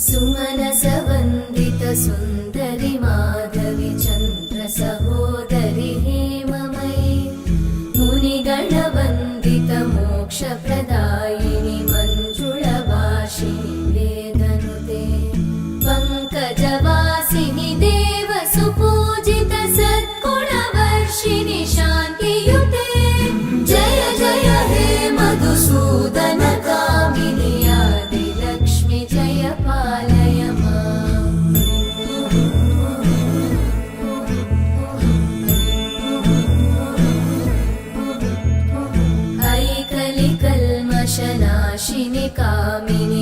सुमनसवन्दित सुन्दरि माधवि चन्द्र सहोदरि हेममयि मुनिगणवन्दित मोक्षप्रदायिनि मञ्जुळभाषिणि वेदनुते पङ्कजवासिनि देवसुपूजित सद्गुणवर्षिणि शान्तियुते जय जय हे मधुसूदन कामिनि आदिलक्ष्मि जय पालय माम्। ऐकलिकल्मषनाशिनि कामिनि